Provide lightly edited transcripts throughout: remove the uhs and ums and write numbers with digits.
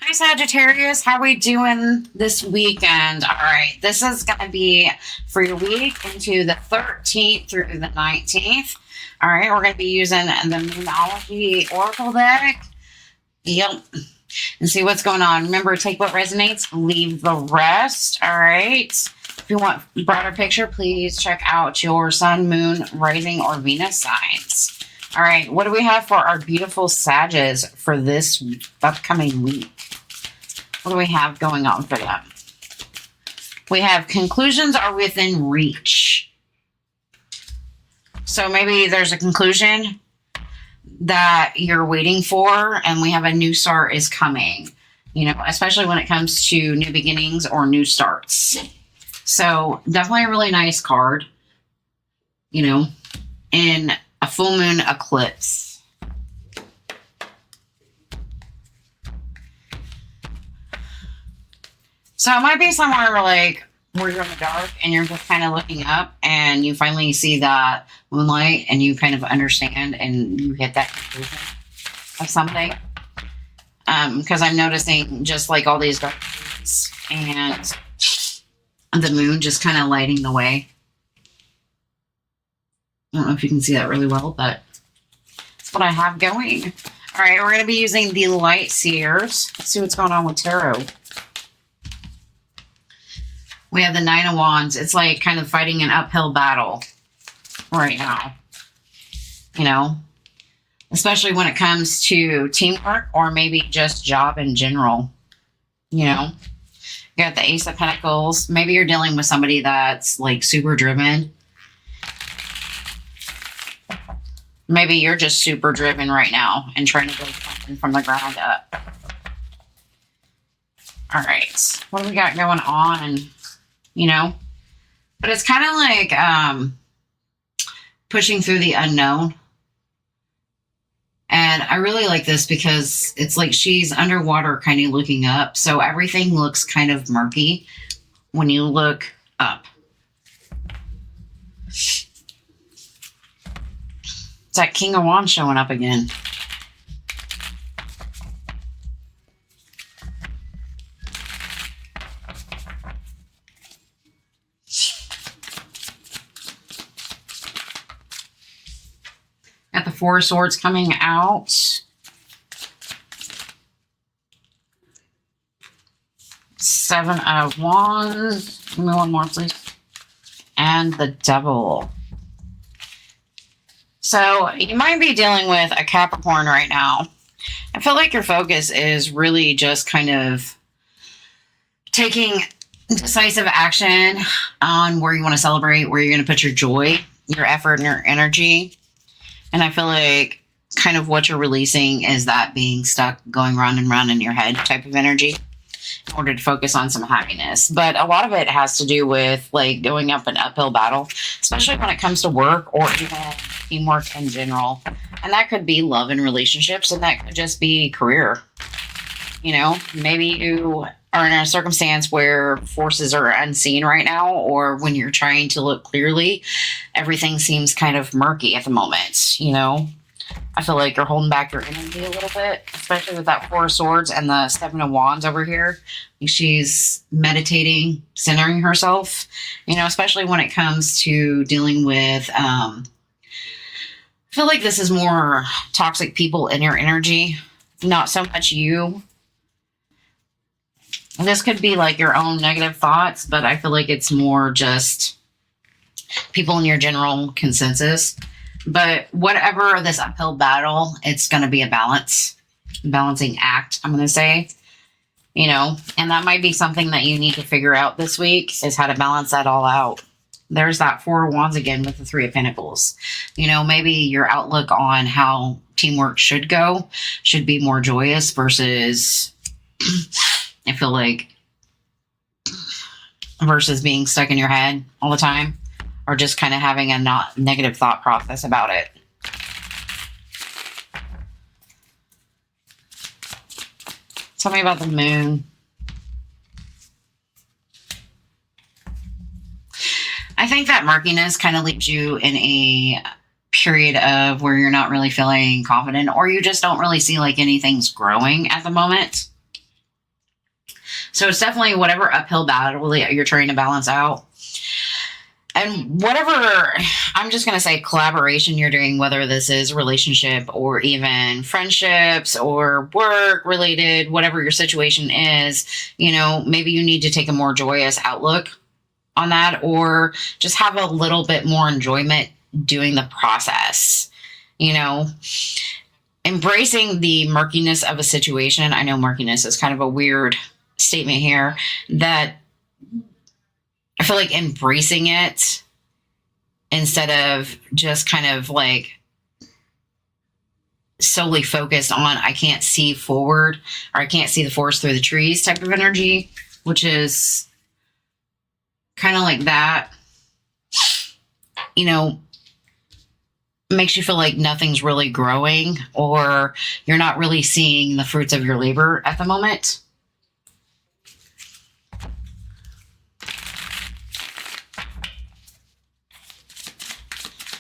Hi, Sagittarius. How we doing this weekend? All right, this is going to be for your week into the 13th through the 19th. All right, we're going to be using the Moonology Oracle deck. Yep. And see what's going on. Remember, take what resonates, leave the rest. All right. If you want a broader picture, please check out your sun, moon, rising, or Venus signs. All right, what do we have for our beautiful Sages for this upcoming week? What do we have going on for them? We have conclusions are within reach. So maybe there's a conclusion that you're waiting for, and we have a new start is coming, you know, especially when it comes to new beginnings or new starts. So definitely a really nice card, you know, in a full moon eclipse. So it might be somewhere like where you're in the dark and you're just kind of looking up and you finally see that moonlight and you kind of understand and you hit that conclusion of something. Because I'm noticing just like all these dark spots and the moon just kind of lighting the way. I don't know if you can see that really well, but that's what I have going. All right, we're going to be using the Light Seers. Let's see what's going on with tarot. We have the Nine of Wands. It's like kind of fighting an uphill battle right now. You know, especially when it comes to teamwork or maybe just job in general. You know, you got the Ace of Pentacles. Maybe you're dealing with somebody that's like super driven. Maybe you're just super driven right now and trying to build something from the ground up. All right. What do we got going on? You know, but it's kind of like pushing through the unknown. And I really like this because it's like she's underwater kind of looking up. So everything looks kind of murky when you look up. It's that King of Wands showing up again. Got the Four of Swords coming out. Seven of Wands. Give me one more, please. And the Devil. So you might be dealing with a Capricorn right now. I feel like your focus is really just kind of taking decisive action on where you want to celebrate, where you're going to put your joy, your effort, and your energy. And I feel like kind of what you're releasing is that being stuck, going round and round in your head type of energy in order to focus on some happiness. But a lot of it has to do with like going up an uphill battle, especially when it comes to work or even teamwork in general. And that could be love and relationships, and that could just be career. You know, maybe you are in a circumstance where forces are unseen right now, or when you're trying to look clearly, everything seems kind of murky at the moment. You know, I feel like you're holding back your energy a little bit, especially with that Four of Swords and the Seven of Wands over here. She's meditating, centering herself, you know, especially when it comes to dealing with, I feel like this is more toxic people in your energy, not so much you. This could be like your own negative thoughts, but I feel like it's more just people in your general consensus. But whatever this uphill battle, it's going to be a balancing act, I'm going to say, you know, and that might be something that you need to figure out this week is how to balance that all out. There's that Four of Wands again with the Three of Pentacles. You know, maybe your outlook on how teamwork should go should be more joyous versus I feel like versus being stuck in your head all the time or just kind of having a not negative thought process about it. Tell me about the moon. I think that murkiness kind of leaves you in a period of where you're not really feeling confident or you just don't really see like anything's growing at the moment. So it's definitely whatever uphill battle that you're trying to balance out. And whatever, I'm just going to say collaboration you're doing, whether this is relationship or even friendships or work related, whatever your situation is, maybe you need to take a more joyous outlook on that, or just have a little bit more enjoyment doing the process, embracing the murkiness of a situation. I know murkiness is kind of a weird statement here, that I feel like embracing it instead of just kind of like solely focused on I can't see forward, or I can't see the forest through the trees type of energy, which is kind of like that, makes you feel like nothing's really growing, or you're not really seeing the fruits of your labor at the moment.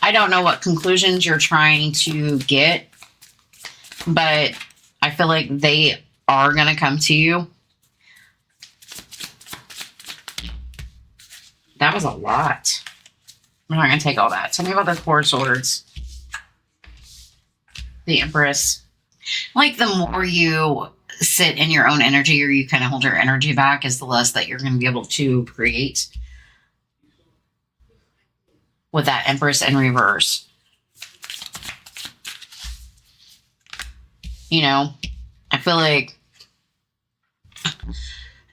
I don't know what conclusions you're trying to get, but I feel like they are going to come to you. That was a lot. I'm not going to take all that. Tell me about the Four of Swords. The Empress. Like, the more you sit in your own energy, or you kind of hold your energy back, is the less that you're going to be able to create. With that Empress in reverse. I feel like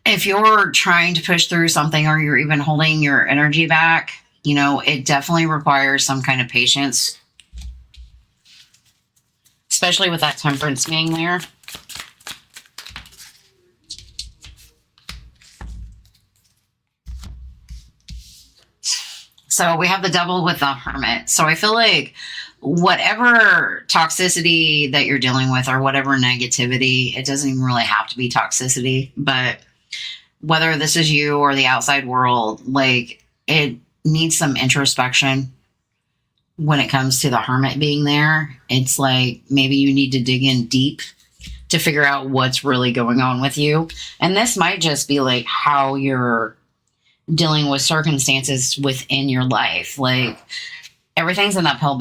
if you're trying to push through something, or you're even holding your energy back, it definitely requires some kind of patience. Especially with that Temperance being there. So we have the Devil with the Hermit. So I feel like whatever toxicity that you're dealing with, or whatever negativity, it doesn't even really have to be toxicity, but whether this is you or the outside world, like, it needs some introspection when it comes to the Hermit being there. It's like maybe you need to dig in deep to figure out what's really going on with you. And this might just be like how you're dealing with circumstances within your life. Like, everything's an uphill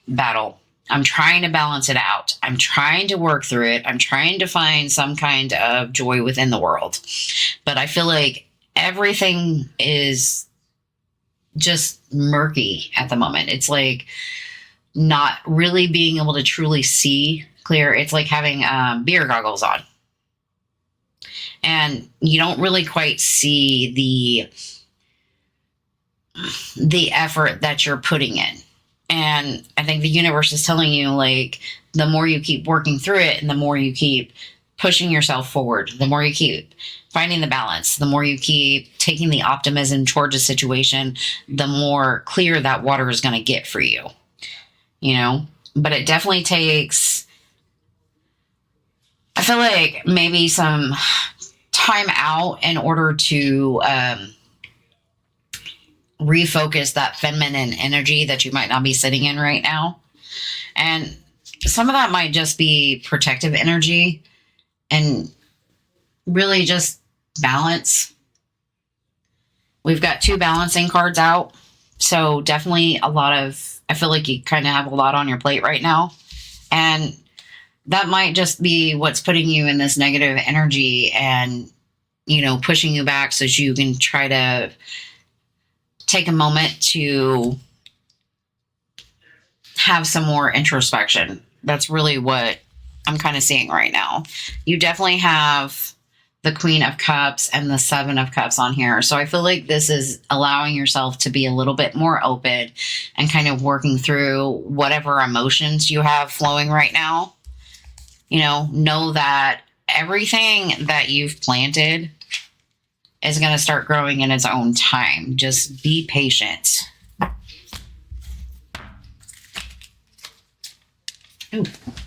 battle. I'm trying to balance it out. I'm trying to work through it. I'm trying to find some kind of joy within the world. But I feel like everything is just murky at the moment. It's like not really being able to truly see clear. It's like having beer goggles on. And you don't really quite see the effort that you're putting in. And I think the universe is telling you, like, the more you keep working through it, and the more you keep pushing yourself forward, the more you keep finding the balance, the more you keep taking the optimism towards a situation, the more clear that water is going to get for you, But it definitely takes, I feel like, maybe some time out in order to refocus that feminine energy that you might not be sitting in right now. And some of that might just be protective energy and really just balance. We've got 2 balancing cards out. So definitely I feel like you kind of have a lot on your plate right now. And that might just be what's putting you in this negative energy and, pushing you back, so you can try to take a moment to have some more introspection. That's really what I'm kind of seeing right now. You definitely have the Queen of Cups and the Seven of Cups on here. So I feel like this is allowing yourself to be a little bit more open and kind of working through whatever emotions you have flowing right now. Know that everything that you've planted is going to start growing in its own time. Just be patient. Ooh,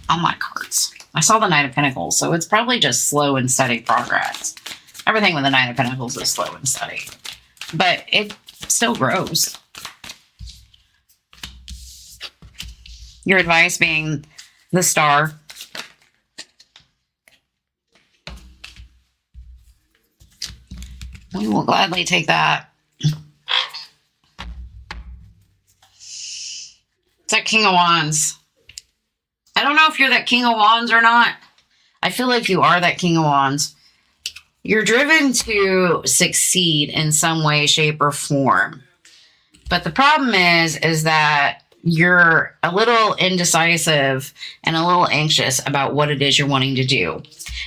on my cards. I saw the Knight of Pentacles, so it's probably just slow and steady progress. Everything with the Knight of Pentacles is slow and steady. But it still grows. Your advice being the Star. We will gladly take that. It's that King of Wands. I don't know if you're that King of Wands or not. I feel like you are that King of Wands. You're driven to succeed in some way, shape, or form. But the problem is that you're a little indecisive and a little anxious about what it is you're wanting to do.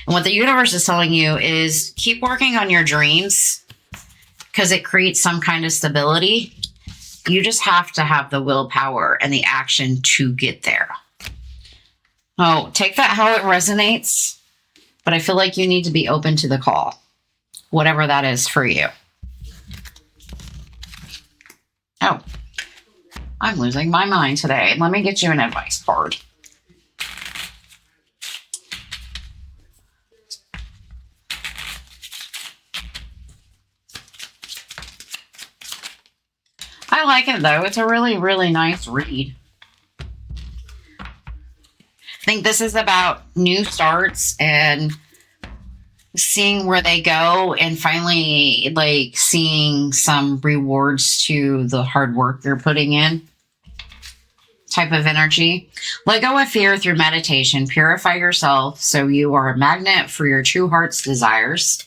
And what the universe is telling you is keep working on your dreams because it creates some kind of stability. You just have to have the willpower and the action to get there. Oh, take that how it resonates. But I feel like you need to be open to the call, whatever that is for you. Oh, I'm losing my mind today. Let me get you an advice card. I like it though. It's a really, really nice read. I think this is about new starts and seeing where they go and finally like seeing some rewards to the hard work you're putting in type of energy. Let go of fear through meditation. Purify yourself so you are a magnet for your true heart's desires.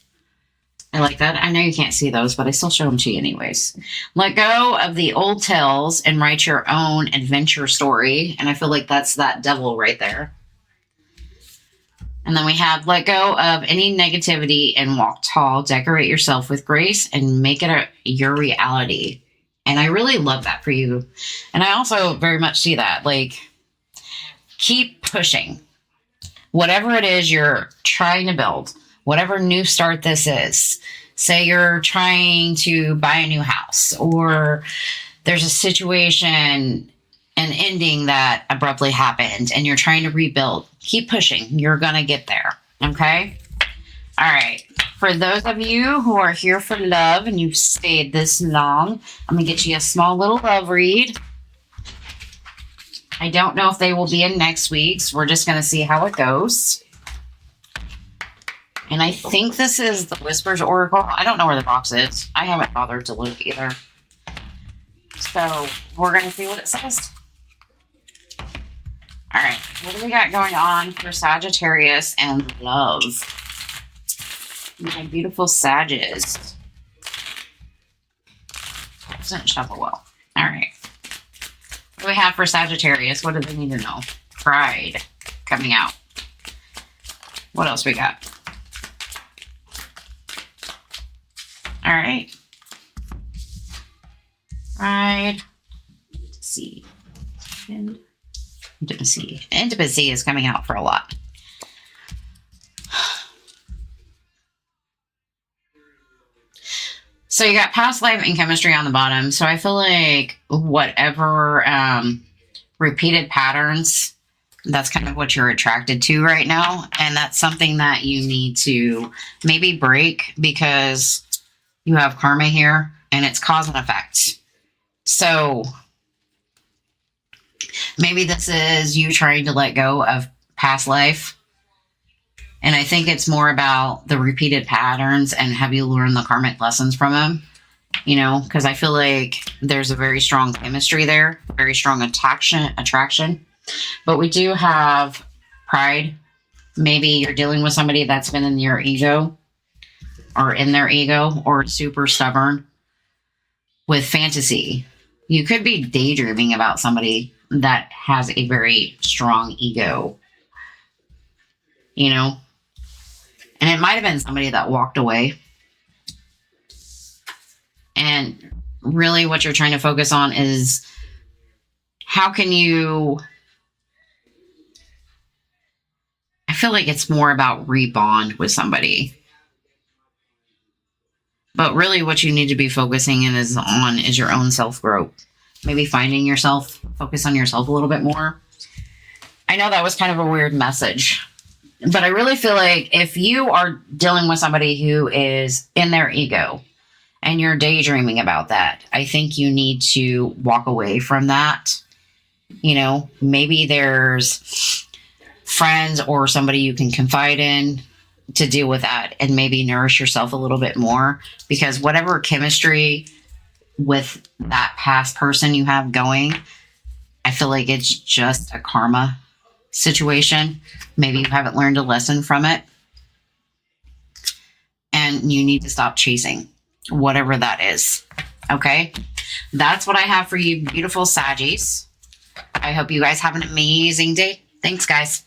I like that. I know you can't see those, but I still show them to you anyways. Let go of the old tales and write your own adventure story. And I feel like that's that devil right there. And then we have let go of any negativity and walk tall. Decorate yourself with grace and make it your reality. And I really love that for you. And I also very much see that. Like, keep pushing. Whatever it is you're trying to build. Whatever new start this is, say you're trying to buy a new house or there's a situation, an ending that abruptly happened and you're trying to rebuild, keep pushing. You're going to get there. Okay. All right. For those of you who are here for love and you've stayed this long, I'm going to get you a small little love read. I don't know if they will be in next week's. We're just going to see how it goes. And I think this is the Whispers Oracle. I don't know where the box is. I haven't bothered to look either. So we're going to see what it says. All right. What do we got going on for Sagittarius and love? My beautiful Sages. Doesn't shuffle well. All right. What do we have for Sagittarius? What do they need to know? Pride coming out. What else we got? All right. Pride. Intimacy. Intimacy. Intimacy is coming out for a lot. So you got past life and chemistry on the bottom. So I feel like whatever repeated patterns, that's kind of what you're attracted to right now. And that's something that you need to maybe break because you have karma here and it's cause and effect. So maybe this is you trying to let go of past life. And I think it's more about the repeated patterns and have you learned the karmic lessons from them? You know, because I feel like there's a very strong chemistry there, very strong attraction. But we do have pride. Maybe you're dealing with somebody that's been in your ego or in their ego or super stubborn with fantasy. You could be daydreaming about somebody that has a very strong ego, you know, and it might have been somebody that walked away. And really what you're trying to focus on is how can you, I feel like it's more about rebond with somebody. But really what you need to be focusing in is your own self-growth. Maybe finding yourself, focus on yourself a little bit more. I know that was kind of a weird message, but I really feel like if you are dealing with somebody who is in their ego and you're daydreaming about that, I think you need to walk away from that. You know, maybe there's friends or somebody you can confide in to deal with that and maybe nourish yourself a little bit more, because whatever chemistry with that past person you have going, I feel like it's just a karma situation. Maybe you haven't learned a lesson from it and you need to stop chasing whatever that is. Okay. That's what I have for you, beautiful Saggies. I hope you guys have an amazing day. Thanks, guys.